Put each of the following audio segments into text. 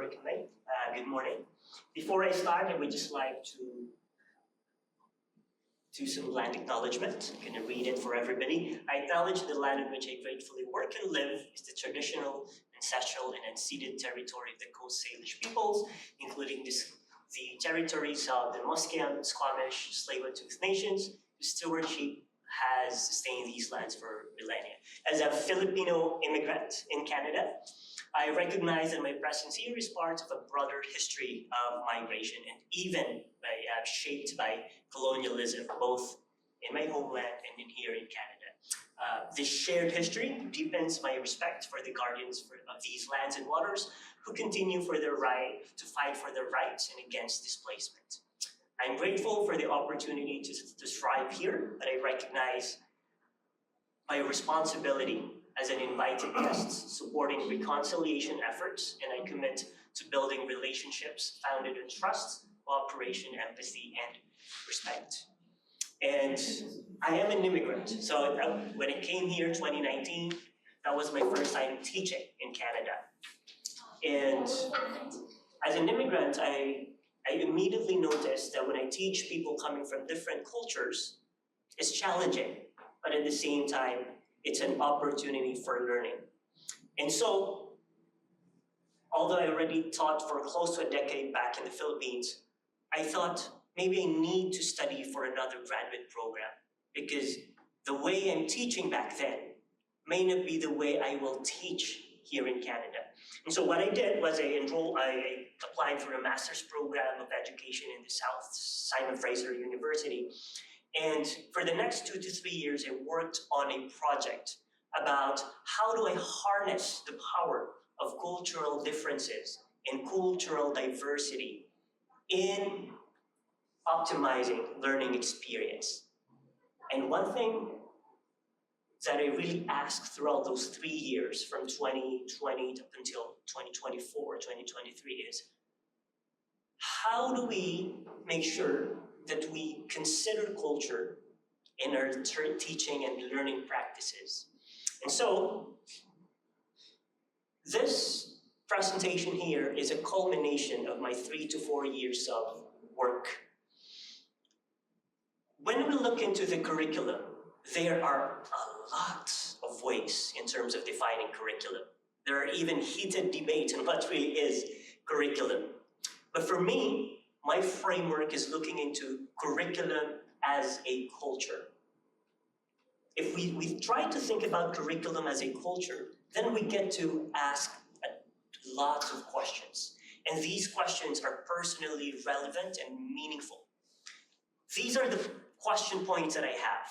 good night, good morning. Before I start, I would just like to do some land acknowledgement. I'm going to read it for everybody. I acknowledge the land on which I gratefully work and live is the traditional, ancestral, and unceded territory of the Coast Salish peoples, including the territories of the Musqueam, Squamish, Tsleil-Waututh nations, whose stewardship has sustained these lands for millennia. As a Filipino immigrant in Canada, I recognize that my presence here is part of a broader history of migration and even shaped by colonialism, both in my homeland and in here in Canada. This shared history deepens my respect for the guardians of these lands and waters who continue for their right to fight for their rights and against displacement. I'm grateful for the opportunity to thrive here, but I recognize my responsibility as an invited guest, supporting reconciliation efforts, and I commit to building relationships founded on trust, cooperation, empathy, and respect. And I am an immigrant, so when I came here in 2019, that was my first time teaching in Canada. And as an immigrant, I immediately noticed that when I teach people coming from different cultures, it's challenging, but at the same time, it's an opportunity for learning. And so, although I already taught for close to a decade back in the Philippines, I thought maybe I need to study for another graduate program because the way I'm teaching back then may not be the way I will teach here in Canada. And so what I did was I applied for a master's program of education in the South, Simon Fraser University. And for the next 2 to 3 years, I worked on a project about how do I harness the power of cultural differences and cultural diversity in optimizing learning experience. And one thing that I really asked throughout those 3 years from 2020 up until 2024, 2023 is, how do we make sure that we consider culture in our teaching and learning practices? And so, this presentation here is a culmination of my 3 to 4 years of work. When we look into the curriculum, there are a lot of ways in terms of defining curriculum. There are even heated debates on what really is curriculum. But for me, my framework is looking into curriculum as a culture. If we try to think about curriculum as a culture, then we get to ask lots of questions. And these questions are personally relevant and meaningful. These are the question points that I have.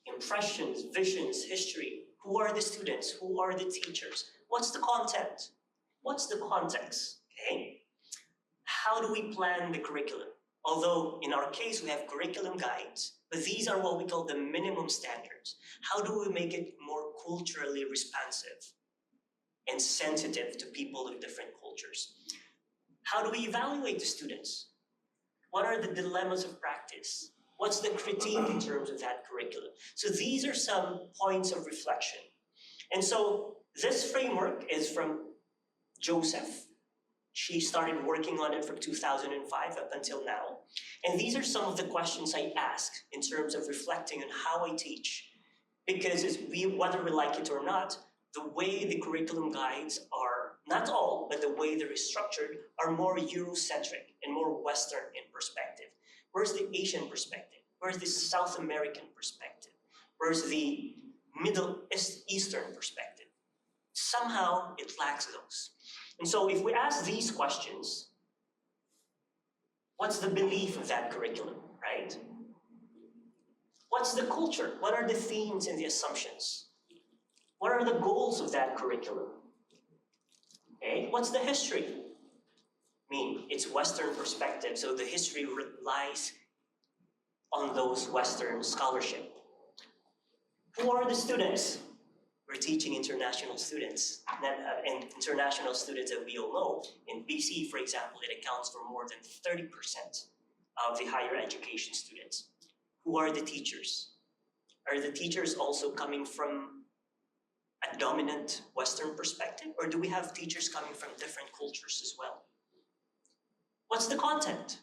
Impressions, visions, history. Who are the students? Who are the teachers? What's the content? What's the context? Okay. How do we plan the curriculum? Although in our case we have curriculum guides, but these are what we call the minimum standards. How do we make it more culturally responsive and sensitive to people of different cultures? How do we evaluate the students? What are the dilemmas of practice? What's the critique in terms of that curriculum? So these are some points of reflection. And so this framework is from Joseph. She started working on it from 2005 up until now. And these are some of the questions I ask in terms of reflecting on how I teach. Because whether we like it or not, the way the curriculum guides are, not all, but the way they're structured are more Eurocentric and more Western in perspective. Where's the Asian perspective? Where's the South American perspective? Where's the Middle Eastern perspective? Somehow it lacks those. And so if we ask these questions, what's the belief of that curriculum, right? What's the culture? What are the themes and the assumptions? What are the goals of that curriculum? Okay, what's the history? I mean, it's Western perspective, so the history relies on those Western scholarship. Who are the students? We're teaching international students, and international students that we all know. In BC, for example, it accounts for more than 30% of the higher education students. Who are the teachers? Are the teachers also coming from a dominant Western perspective, or do we have teachers coming from different cultures as well? What's the content?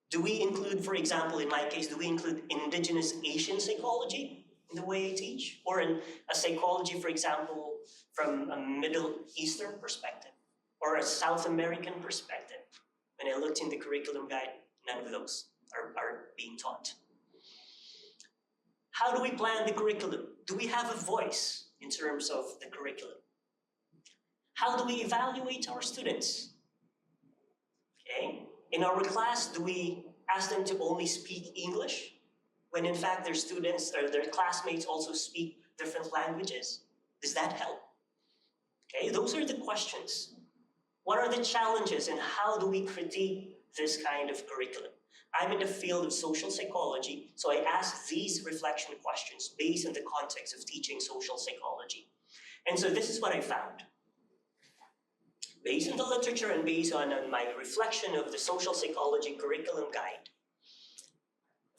Do we include, for example, in my case, do we include indigenous Asian psychology in the way I teach? Or in a psychology, for example, from a Middle Eastern perspective? Or a South American perspective? When I looked in the curriculum guide, none of those are being taught. How do we plan the curriculum? Do we have a voice in terms of the curriculum? How do we evaluate our students? Okay. In our class, do we ask them to only speak English when in fact their students or their classmates also speak different languages? Does that help? Okay, those are the questions. What are the challenges and how do we critique this kind of curriculum? I'm in the field of social psychology, so I ask these reflection questions based on the context of teaching social psychology. And so this is what I found. Based on the literature and based on my reflection of the social psychology curriculum guide,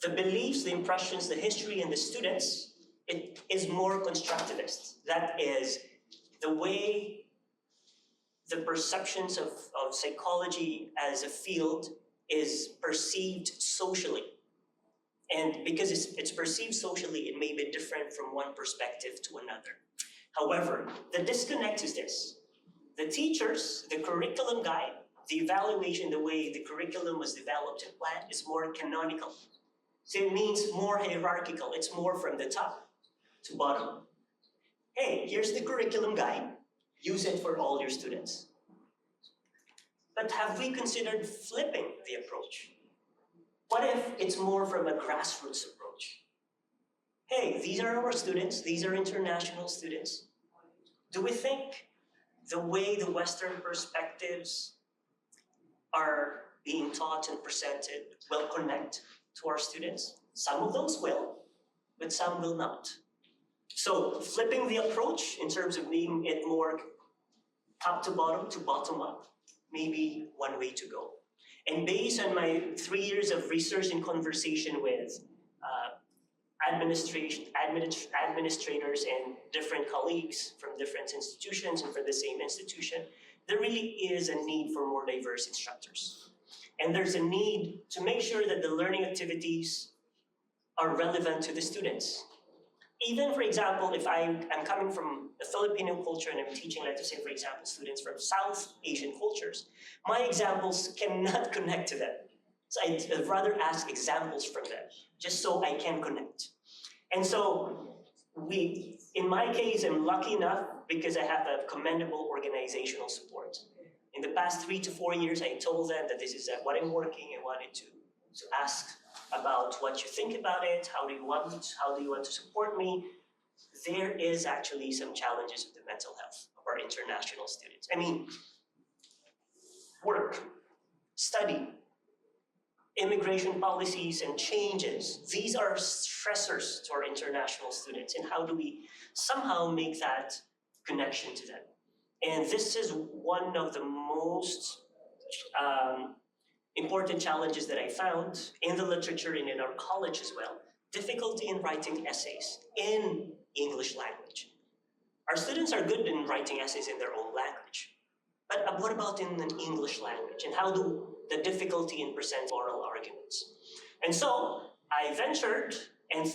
the beliefs, the impressions, the history, and the students, it is more constructivist. That is the way the perceptions of psychology as a field is perceived socially. And because it's perceived socially, it may be different from one perspective to another. However, the disconnect is this. The teachers, the curriculum guide, the evaluation, the way the curriculum was developed and planned is more canonical. So it means more hierarchical. It's more from the top to bottom. Hey, here's the curriculum guide. Use it for all your students. But have we considered flipping the approach? What if it's more from a grassroots approach? Hey, these are our students. These are international students. Do we think the way the Western perspectives are being taught and presented will connect to our students? Some of those will, but some will not. So flipping the approach in terms of making it more top to bottom up, may be one way to go. And based on my 3 years of research and conversation with administrators and different colleagues from different institutions and for the same institution, there really is a need for more diverse instructors. And there's a need to make sure that the learning activities are relevant to the students. Even, for example, if I'm coming from a Filipino culture and I'm teaching, let's say, for example, students from South Asian cultures, my examples cannot connect to them. So I'd rather ask examples from them, just so I can connect. And so in my case, I'm lucky enough because I have a commendable organizational support. In the past 3 to 4 years, I told them that this is what I'm working. I wanted to ask about what you think about it. How do you want to support me? There is actually some challenges with the mental health of our international students. I mean, work, study, immigration policies and changes. These are stressors to our international students. And how do we somehow make that connection to them? And this is one of the most important challenges that I found in the literature and in our college as well. Difficulty in writing essays in English language. Our students are good in writing essays in their own language. But what about in an English language? And how do the difficulty in present oral arguments? And so I ventured and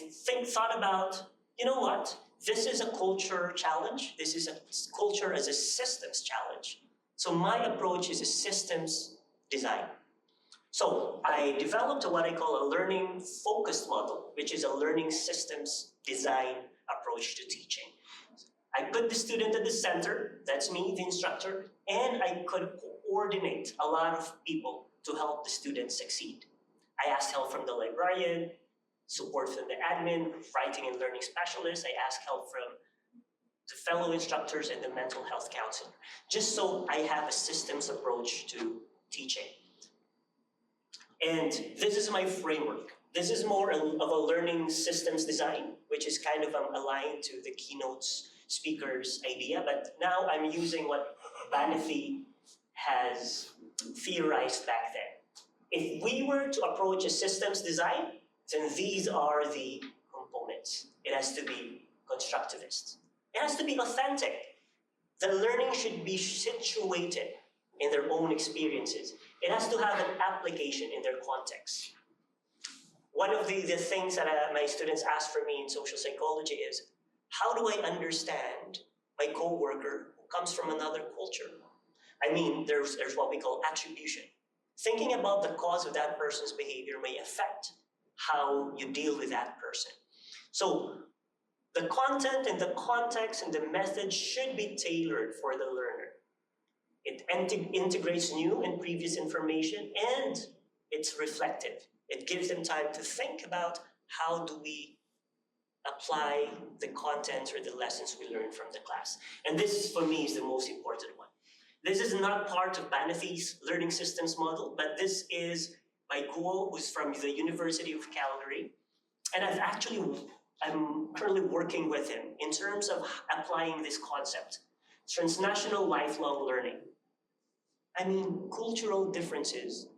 thought about, you know what? This is a culture challenge. This is a culture as a systems challenge. So my approach is a systems design. So I developed what I call a learning focused model, which is a learning systems design approach to teaching. I put the student at the center, that's me, the instructor, and I could coordinate a lot of people to help the students succeed. I asked help from the librarian, support from the admin, writing and learning specialist. I asked help from the fellow instructors and the mental health counselor, just so I have a systems approach to teaching. And this is my framework. This is more of a learning systems design, which is kind of aligned to the keynotes speaker's idea, but now I'm using what Banafi has theorized back then. If we were to approach a systems design, then these are the components. It has to be constructivist. It has to be authentic. The learning should be situated in their own experiences. It has to have an application in their context. One of the things that my students ask for me in social psychology is, how do I understand my coworker who comes from another culture? I mean, there's what we call attribution. Thinking about the cause of that person's behavior may affect how you deal with that person. So the content and the context and the method should be tailored for the learner. It integrates new and previous information, and it's reflective. It gives them time to think about how do we apply the content or the lessons we learned from the class. And this, for me, is the most important one. This is not part of Banathy's learning systems model, but this is by Guo, who's from the University of Calgary. And I'm currently working with him in terms of applying this concept, transnational lifelong learning. I mean, cultural differences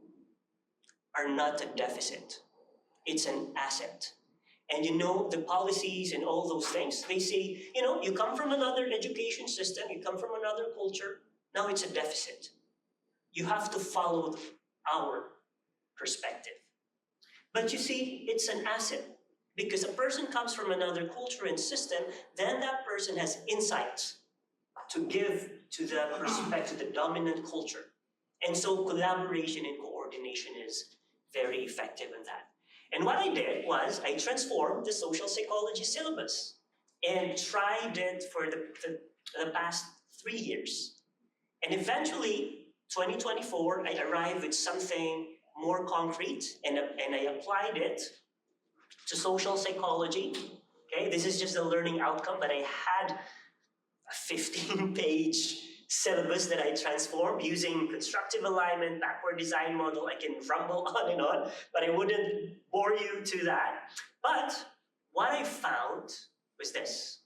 are not a deficit, it's an asset. And you know, the policies and all those things, they say, you know, you come from another education system, you come from another culture, now it's a deficit. You have to follow our perspective. But you see, it's an asset. Because a person comes from another culture and system, then that person has insights to give to the perspective, the dominant culture. And so collaboration and coordination is very effective in that. And what I did was I transformed the social psychology syllabus and tried it for the past 3 years. And eventually, 2024, I arrived with something more concrete, and I applied it to social psychology. Okay, this is just a learning outcome, but I had a 15-page syllabus that I transformed using constructive alignment, backward design model. I can rumble on and on, but I wouldn't bore you to that. But what I found was this.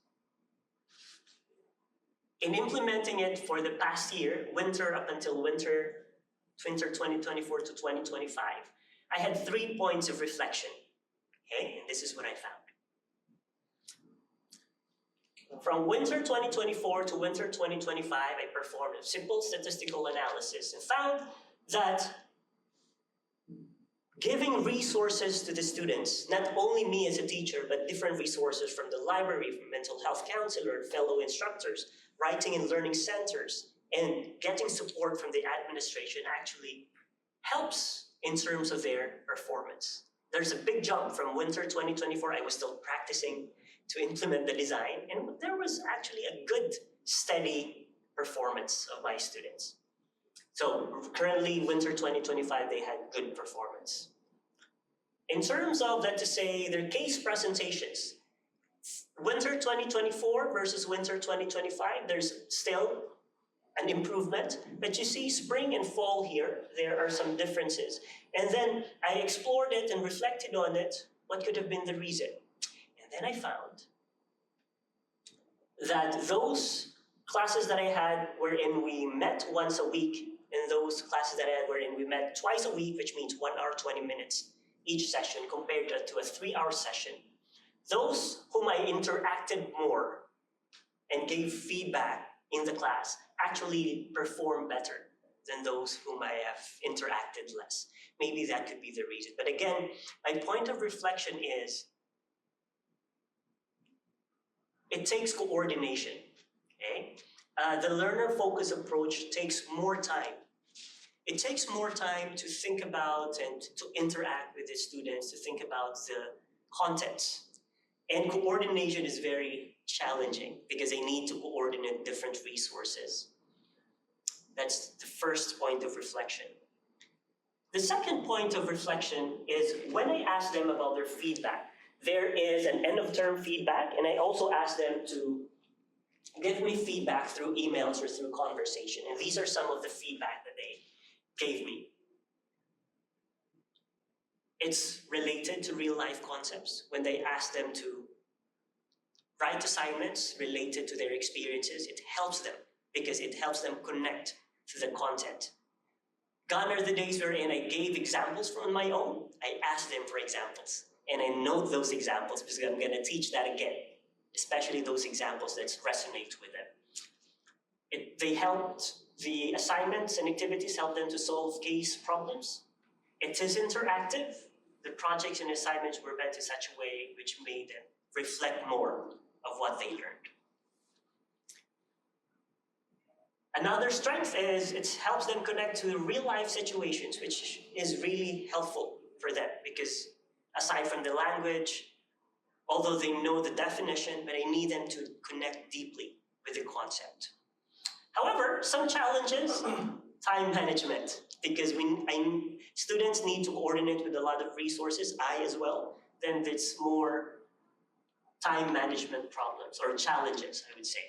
In implementing it for the past year, winter up until winter 2024 to 2025, I had 3 points of reflection. Okay, and this is what I found. From winter 2024 to winter 2025, I performed a simple statistical analysis and found that giving resources to the students, not only me as a teacher, but different resources from the library, from mental health counselor, fellow instructors, writing and learning centers, and getting support from the administration actually helps in terms of their performance. There's a big jump from winter 2024. I was still practicing to implement the design, and there was actually a good, steady performance of my students. So currently, winter 2025, they had good performance. In terms of, let's just say, their case presentations, winter 2024 versus winter 2025, there's still an improvement, but you see spring and fall here, there are some differences. And then I explored it and reflected on it, what could have been the reason? And then I found that those classes that I had wherein we met once a week, and those classes that I had wherein we met twice a week, which means 1 hour, 20 minutes each session compared to a 3-hour session, those whom I interacted more and gave feedback in the class actually perform better than those whom I have interacted less. Maybe that could be the reason. But again, my point of reflection is it takes coordination, okay? The learner-focused approach takes more time. It takes more time to think about and to interact with the students, to think about the contents. And coordination is very challenging because they need to coordinate different resources. That's the first point of reflection. The second point of reflection is when I ask them about their feedback, there is an end-of-term feedback, and I also ask them to give me feedback through emails or through conversation. And these are some of the feedback that they gave me. It's related to real-life concepts. When they ask them to write assignments related to their experiences, it helps them because it helps them connect to the content. Gone are the days wherein I gave examples from my own. I asked them for examples, and I note those examples because I'm going to teach that again. especially those examples that resonate with them. The assignments and activities help them to solve case problems. It is interactive. The projects and assignments were meant in such a way which made them reflect more of what they learned. Another strength is it helps them connect to real life situations, which is really helpful for them because aside from the language, although they know the definition, but I need them to connect deeply with the concept. However, some challenges, time management, because students need to coordinate with a lot of resources, I as well, then it's more time management problems or challenges, I would say,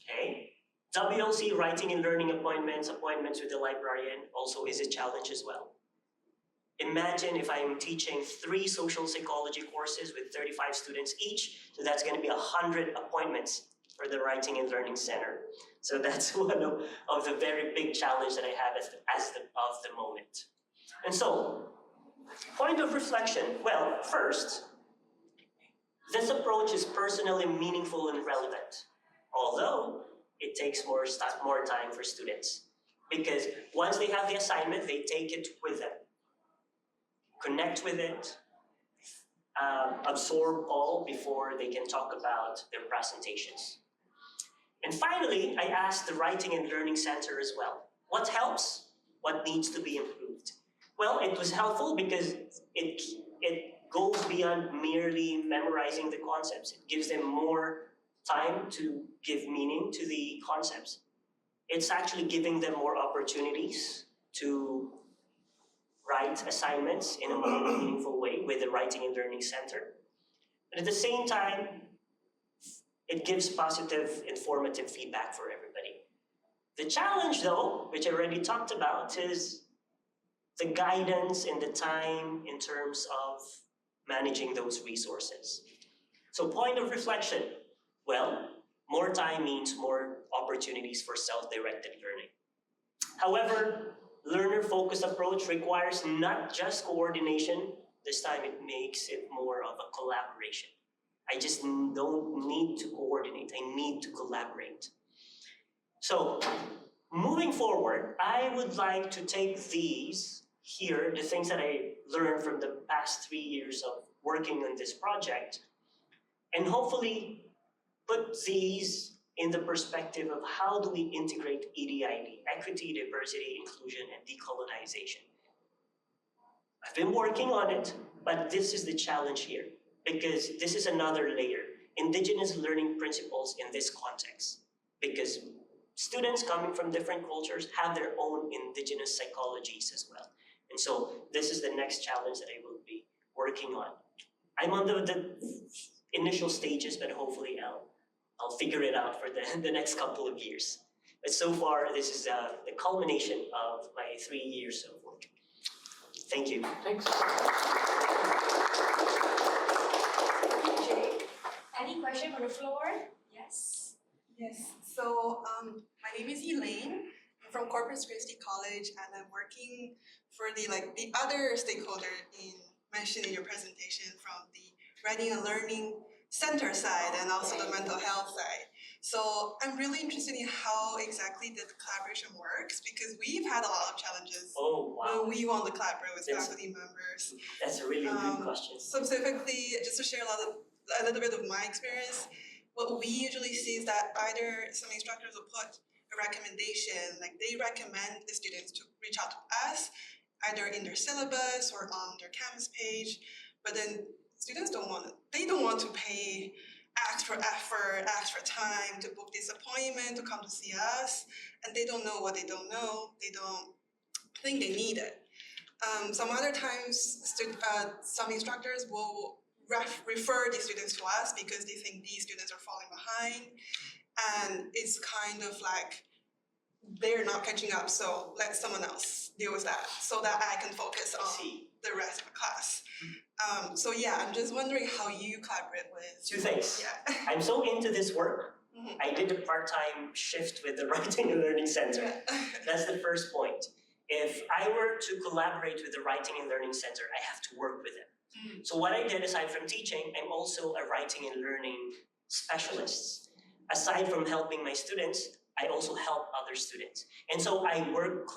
okay? WLC, writing and learning appointments with the librarian also is a challenge as well. Imagine if I'm teaching 3 social psychology courses with 35 students each, so that's going to be 100 appointments for the Writing and Learning Center. So that's one of the very big challenge that I have of the moment. And so, point of reflection. Well, first, this approach is personally meaningful and relevant, although it takes more time for students. Because once they have the assignment, they take it with them, connect with it, absorb all before they can talk about their presentations. And finally, I asked the Writing and Learning Center as well. What helps? What needs to be improved? Well, it was helpful because it goes beyond merely memorizing the concepts. It gives them more time to give meaning to the concepts. It's actually giving them more opportunities to write assignments in a more meaningful way with the Writing and Learning Center. But at the same time, it gives positive, informative feedback for everybody. The challenge, though, which I already talked about, is the guidance and the time in terms of managing those resources. So point of reflection, well, more time means more opportunities for self-directed learning. However, learner-focused approach requires not just coordination, this time it makes it more of a collaboration. I just don't need to coordinate, I need to collaborate. So, moving forward, I would like to take these here, the things that I learned from the past 3 years of working on this project, and hopefully put these in the perspective of how do we integrate EDID, equity, diversity, inclusion, and decolonization. I've been working on it, but this is the challenge here, because this is another layer, indigenous learning principles in this context, because students coming from different cultures have their own indigenous psychologies as well. And so this is the next challenge that I will be working on. I'm on the initial stages, but hopefully I'll figure it out for the next couple of years. But so far, this is the culmination of my 3 years of work. Thank you. Thanks. Any question on the floor? Yes. Yes, so my name is Elaine. I'm from Corpus Christi College, and I'm working for the other stakeholder mentioned in your presentation from the Writing and Learning Center side and also the mental health side. So I'm really interested in how exactly the collaboration works, because we've had a lot of challenges when we want to collaborate with faculty members. That's a really good question. Specifically, just to share a little bit of my experience, what we usually see is that either some instructors will put a recommendation, like they recommend the students to reach out to us, either in their syllabus or on their Canvas page, but then students don't want to pay extra effort, extra time to book this appointment, to come to see us, and they don't know what they don't know, they don't think they need it. Some other times, some instructors will refer these students to us because they think these students are falling behind, and it's kind of like they're not catching up, so let someone else deal with that so that I can focus on the rest of the class. So yeah, I'm just wondering how you collaborate with... Two things. Yeah. I'm so into this work, I did a part-time shift with the Writing and Learning Center. That's the first point. If I were to collaborate with the Writing and Learning Center, I have to work with them. So what I did aside from teaching, I'm also a writing and learning specialists. Aside from helping my students, I also help other students. And so I work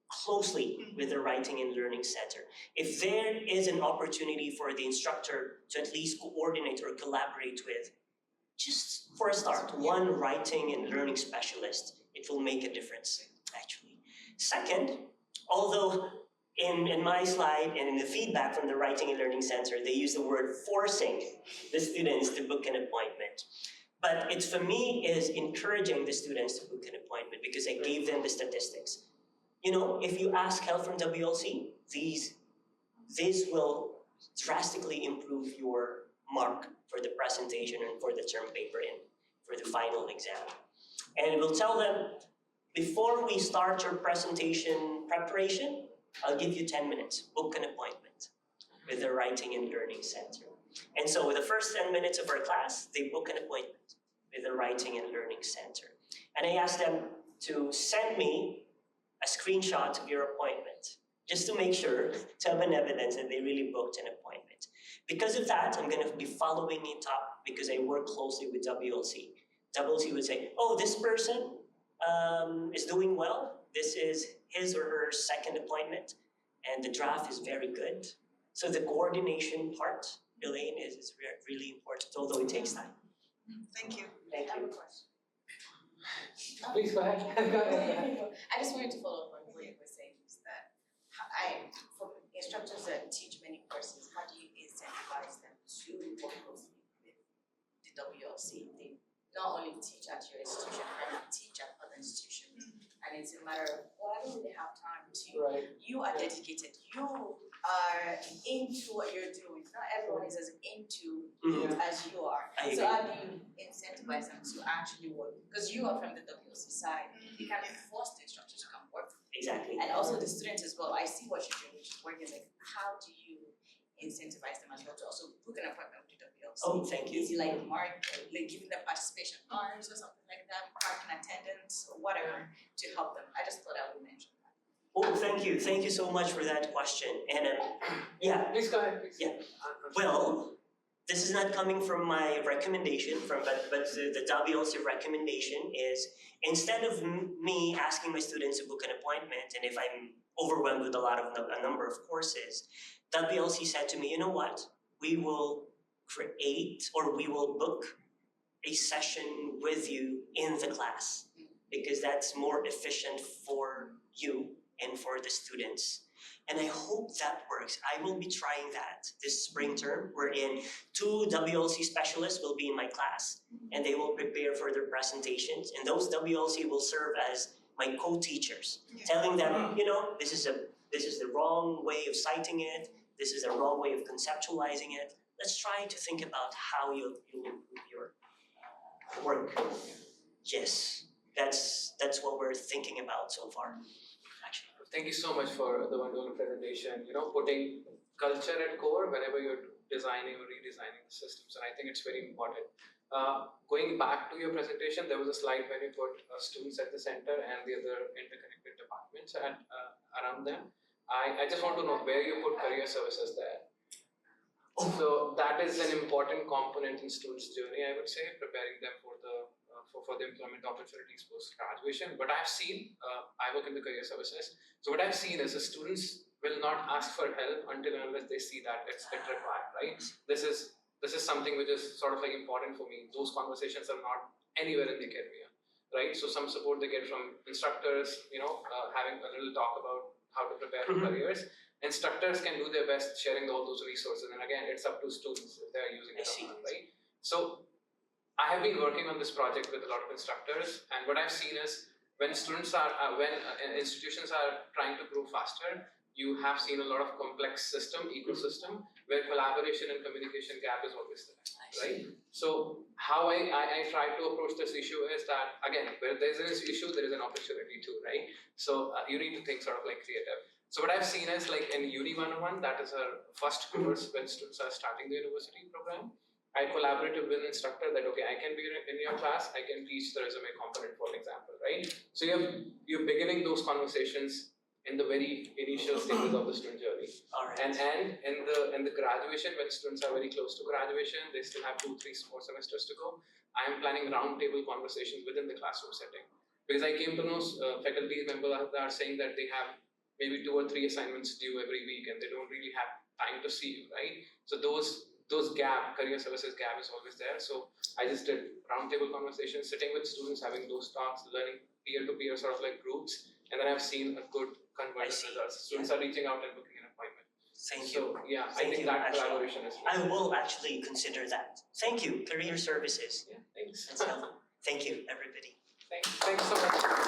closely with the Writing and Learning Center. If there is an opportunity for the instructor to at least coordinate or collaborate with, just for a start, one writing and learning specialist, it will make a difference, actually. Second, although in my slide and in the feedback from the Writing and Learning Center, they use the word forcing the students to book an appointment. But it, for me, is encouraging the students to book an appointment because I gave them the statistics. You know, if you ask help from WLC, these will drastically improve your mark for the presentation and for the term paper and for the final exam. And we'll tell them, before we start your presentation preparation, I'll give you 10 minutes, book an appointment with the Writing and Learning Center. And so with the first 10 minutes of our class, they book an appointment with the Writing and Learning Center. And I asked them to send me a screenshot of your appointment, just to make sure, to have an evidence that they really booked an appointment. Because of that, I'm gonna be following it up because I work closely with WLC. WLC would say, oh, this person is doing well. This is his or her second appointment, and the draft is very good. So the coordination part, Elaine, is really important, although it takes time. Thank you. Thank I have you. a question. Please go ahead. Go ahead. I just wanted to follow up on what you were saying, is that for instructors that teach many courses, how do you incentivize them to work closely with the WLC? They not only teach at your institution, but they teach at other institutions. And it's a matter of, well, I don't really have time to, Right. you are dedicated, you are into what you're doing. Not everyone is as into it as you are. I So agree. how do you incentivize them to actually work? Because you are from the WLC side, you can't force the instructor to come work. Exactly. And also the students as well. I see what you're doing, which is working. Like, how do you incentivize them as well to also book an appointment with the WLC? Oh, thank you. Is it like giving them participation hours or something like that, parking attendance or whatever to help them? I just thought I would mention that. Oh, thank you. Thank you so much for that question. And yeah, Please go ahead. Please. Yeah. well, this is not coming from my recommendation, but the WLC recommendation is, instead of me asking my students to book an appointment, and if I'm overwhelmed with a number of courses, WLC said to me, you know what, we will create, or we will book a session with you in the class, because that's more efficient for you and for the students. And I hope that works. I will be trying that this spring term, wherein 2 WLC specialists will be in my class, and they will prepare for their presentations, and those WLC will serve as my co-teachers, telling them, you know, this is the wrong way of citing it, this is the wrong way of conceptualizing it. Let's try to think about how you'll improve your work. Yes, that's what we're thinking about so far, actually. Thank you so much for the wonderful presentation. You know, putting culture at core whenever you're designing or redesigning the systems, and I think it's very important. Going back to your presentation, there was a slide where you put students at the center and the other interconnected departments around them. I just want to know where you put career services there. So that is an important component in students' journey, I would say, preparing them for the employment opportunities post-graduation. But I've seen, I work in the career services, so what I've seen is the students will not ask for help until and unless they see that it's required, right? This is something which is sort of like important for me. Those conversations are not anywhere in the academia, right? So some support they get from instructors, you know, having a little talk about how to prepare for careers. Instructors can do their best sharing all those resources, and again, it's up to students if they're using it or not, right? So I have been working on this project with a lot of instructors, and what I've seen is when students are, institutions are trying to grow faster, you have seen a lot of complex ecosystem, where collaboration and communication gap is always there, right? So how I try to approach this issue is that, again, where there's an issue, there is an opportunity too, right? So you need to think sort of like creative. So what I've seen is like in Uni 101, that is our first course when students are starting the university program. I collaborated with an instructor that, okay, I can be in your class, I can teach the resume component, for example, right? So you're beginning those conversations in the very initial stages of the student journey. Alright. And in the graduation, when students are very close to graduation, they still have 2, 3 more semesters to go. I am planning roundtable conversations within the classroom setting, because I came to know faculty members that are saying that they have maybe 2 or 3 assignments due every week, and they don't really have time to see you, right? So those career services gap is always there. So I just did roundtable conversations, sitting with students, having those talks, learning peer-to-peer sort of like groups, and then I've seen a good conversion results. Students are reaching out and booking an appointment. Thank you. So yeah, Thank I think you, that Ashley. collaboration is I will actually consider that. Thank you, career services. yeah, thanks. That's helpful. Thank you, everybody. Thanks so much.